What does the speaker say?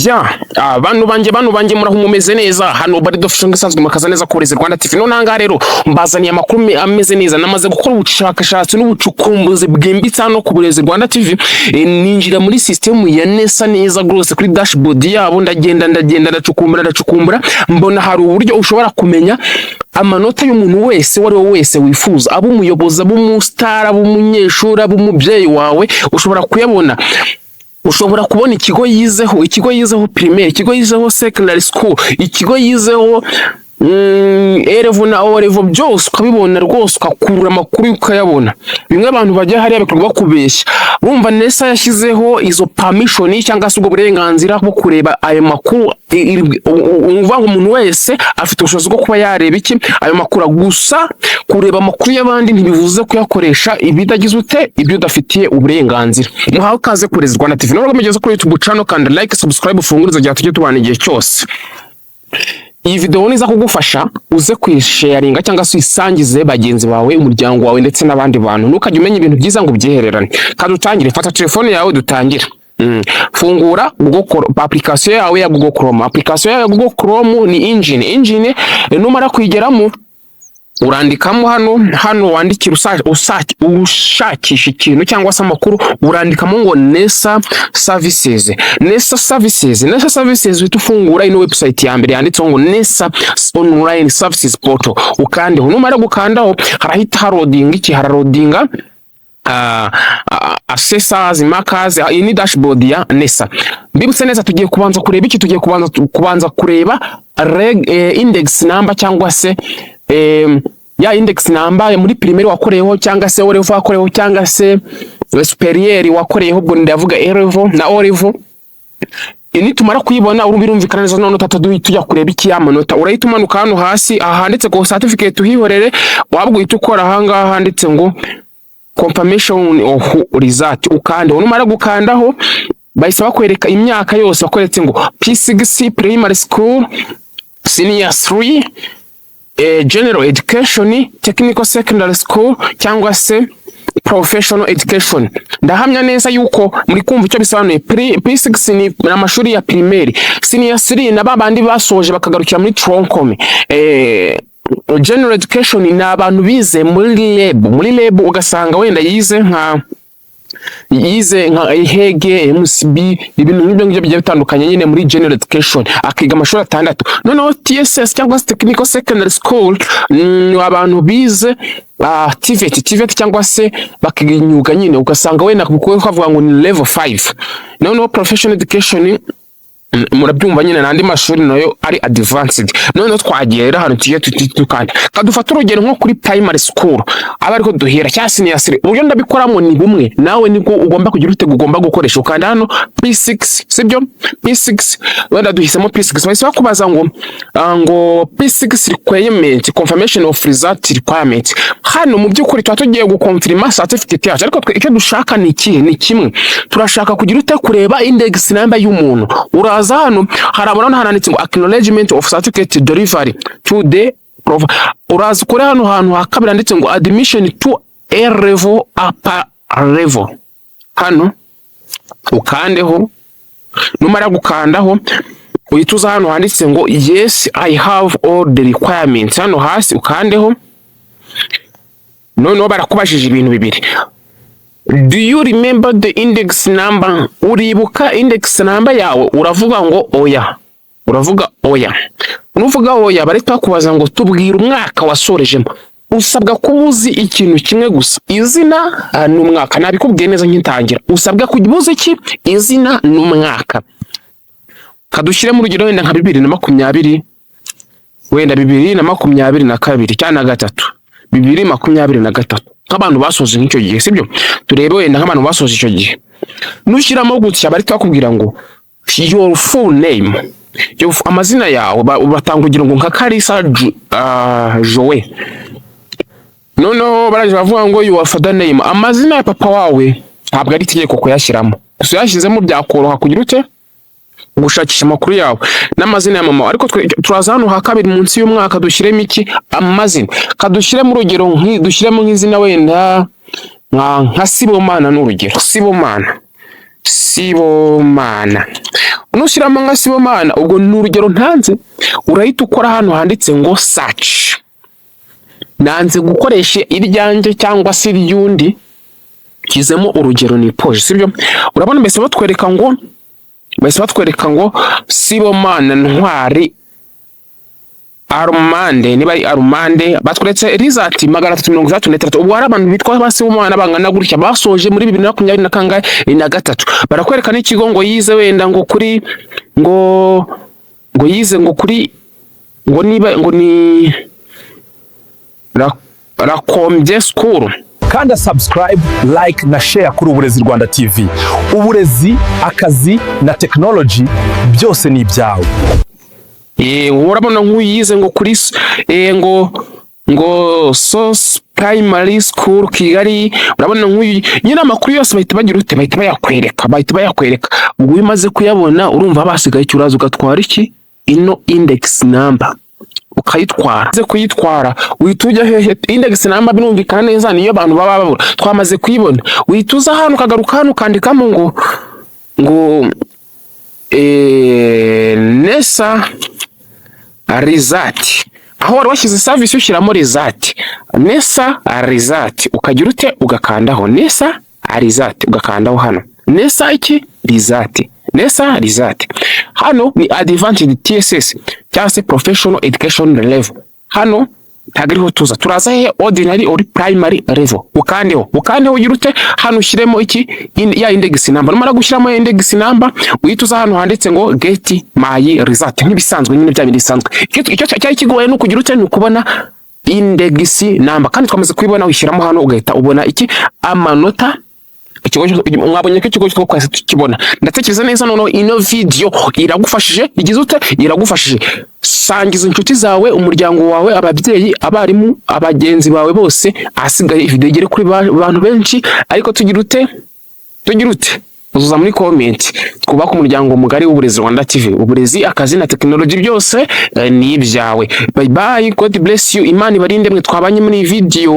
Bantu banje muraho mumeze neza hano bari dofishinga isanzwe makaza neza ko Burezi Rwanda TV none anga rero mbazaniye amakuru ameze neza namaze gukora ubushakashatsi n'ubucukumbuzi bwimbitse hano ku Burezi Rwanda TV ninjira muri system ya nesa neza rwose kuri dashboard yabo ndagenda ndacukumbura mbona hari uburyo ushobora kumenya amanota y'umuntu wese wari wese wifuza abo umuyobozi abo umustar abo umunyeshuri abo umubyeyi wawe ushobora kuyabona. Ushobora kubona ikigo yizeho primaire, ikigo yizeho secondary school, ikigo yizeho A-level na O-level byose ukabibona rwose ukakura amakuru ukayabona. Bimwe abantu bajya hariya bikorwa kubeshya. Bumva nesa yashyizeho izo permission cyangwa se ubwo burenganzira bwo kureba ayo makuru. Umva ngo umuntu wese afite ubushobozi bwo kuba yareba iki ayo makuru, gusa kureba amakuru y'abandi ntibivuze kuyakoresha ibidagize ute ibyo udafitiye uburenganzira. Muhawe kaze ku Burezi Rwanda TV. Nubwo mugeze kuri YouTube channel kandi like, subscribe, ufunguriza gihe tujye tubana igihe cyose. Iyi video niza kugufasha uze kwisharinga cyangwa se isangize bagenzi bawe, umuryango wawe ndetse n'abandi bantu. Ntukajye umenya ibintu byiza ngo byihererane. Kadutangire, fata telefone yawe dutangire. Fungura Google Chrome, application yawe ya Google Chrome. Application ya Google Chrome ni engine numara kuyigeramo urandikamo hano wandikira ushakisha ikintu cyangwa se amakuru, urandikamo ngo Nesa Services. Nesa Services bitufungura ino website ya mbere yanditseho ngo Nesa Online Services Portal. Ukandeho, numara gukandaho harahita hararodinga assessors markers ini dashboard ya Nesa. Mbibutse neza tugiye kubanza kureba iki, tugiye kubanza kureba index number cyangwa se ya index number muri primaire wakoreyeho cyangwa se O-level wakoreyeho cyangwa se superieur wakoreyeho, ubwo ndavuga A-level na O-level. Ini tumara kuyibona urumvikana neza none tujya kureba iki amanota. Urahita umanuka hano hasi ahanditse ko certificate uhihorere, wabwo uhita ukora ahangaha handitse ngo confirmation of result. Ukande numara gukandaho bahise bakwereka imyaka yose, bakweretse ngo P6 primary school, senior 3, general education, technical secondary school cyangwa se professional education. Ndahamya neza yuko muri kumva icyo bisobanuye. P6 ni amashuri ya primaire, senior 3 na babandi basoje bakagarukira muri troncome. General education ni abantu bize muri lab ugasanga wenda yize nka ihege MCB, ibintu nk'ibyo bigiye bitandukanye nyine muri general education akiga amashuri 6. Noneho TSS cyangwa technical secondary school ni abantu bize TVET cyangwa se bakiga imyuga nyine ugasanga wenda kuvuga ngo ni level 5. Noneho professional education murabyumva nyine nandi mashuri nayo ari advanced. None twagera hano tugiye tukanda kadufata urugero nko kuri primary school aba ariko duhera cyangwa senior 3. Uburyo ndabikoramo ni bumwe, nawe niko ugomba kugira ugomba gukoresha. Ukanda hano P6, sibyo? P6 wenda duhisemo P6, bahise bakubaza ngo P6 requirement, confirmation of result requirement. Hano mu by'ukuri tugiye gukonfirma certificate yacu, ariko icyo dushaka ni kimwe. Turashaka kugira kureba index number y'umuntu. Uraza hano harabona hananditse ngo acknowledgement of certificate delivery to the prof. Uraza kuri hano hantu hakabira nditse ngo admission to A-level upper level. Hano ukandeho, numara gukandaho uyituza hano handitse ngo yes I have all the requirements. Hano hasi ukandeho, none barakubajije ibintu bibiri. Do you remember the index number? Uribuka index number yawe? Uravuga ngo oya. Unuvuga oya bari twakubaza ngo tubwira umwaka wasorejemo. Usabwa kubuzi ikintu kimwe gusa, izina n'umwaka. Nabikubwiye neza nkintangira. Usabwa kubuza iki? Izina n'umwaka. Kadushyire mu rugero wenda nka 2020, wenda 2022 cyangwa 3, 2023. Nk'abantu basoje nk'icyo gihe, sibyo? Turebe wenda nk'abantu basoje icyo gihe. Nushyiramo gutya bari twakubwira ngo your full name, amazina yawe batanga kugira ngo nka Kalisa Joe. Noneho baraje bavuga ngo your father name, amazina ya papa wawe ntabwo ari itegeko kuyashyiramo. Gusa yashyizemo byakoroha kugira ute gushakisha amakuru yawe n'amazina ya mama. Ariko turaza hano hakabiri munsi y'umwaka dushyiremo iki amazina. Kadushyiremo urugero dushyiremo nk'izina wenda nka Sibomana n'urugero. Sibomana. nushyiramo nka Sibomana ubwo ni urugero ntanze, urahita ukora hano handitse ngo search. Nanze gukoresha iryanjye cyangwa se iryundi, kizemo urugero ni poje, sibyo? Urabona mbese batwereka ngo Sibomana Ntwari Armande, niba ari Armande, batweretse result 333. Ubwo hari abantu bitwa ba Sibomana bangana gutya basoje muri 2023, barakwereka n'ikigo ngo yize wenda ngo kuri ngo yize ngo kuri ngo niba ngo ni Rakombye School. Kanda subscribe, like na share kuri Uburezi Rwanda TV. Uburezi, akazi na technology byose ni ibyawe. Urabona nk'uyize ngo kuri ngo Source Primary School Kigali. Urabona nk'uyu nyina amakuru yose bahita bagira ute, bahita bayakwereka. Ubwo bimaze kuyabona urumva basigaye cyuraza ugatwara iki ino index number ukayitwara. Ze kuyitwara uhita ujya hehe, index number binumvikana neza niyo abantu baba babura. Twamaze kuyibona uhituza hano ukagaruka hano ukandikamo ngo NESA result. Aho wari washyize service ushyiramo result, NESA result, ukagira ute ugakandaho NESA result, ugakandaho hano NESA iki result, NESA result. Hano ni advanced TSS cyangwa se professional education level. Hano ntagiriho tuza, turaza he ordinary or primary level. Ukandeho ugira ute hano ushyiremo iki ya index number. Numara gushyiramo index number uhituza hano handitse ngo get my result, nk'ibisanzwe nyine bya bisanzwe. Icyo cyari kigoye no kugira ute ni ukubona index number, kandi twamaze kuyibona wishyiramo hano ugahita ubona iki amanota. Mwabonye ko ikigo cyo kwese tukibona. Ndatekereza neza noneho ino video iragufashije, igize ute iragufashije. Sangiza inshuti zawe, umuryango wawe, ababyeyi, abarimu, abagenzi bawe bose, asigaye video igere kuri abantu benshi. Ariko tugira ute uzuza muri comment, twubaka umuryango mugari w'Uburezi Rwanda TV. Uburezi, akazi na technology byose ni ibyawe. Bye bye, God bless you. Imana ibarinde mwe twabanye muri video.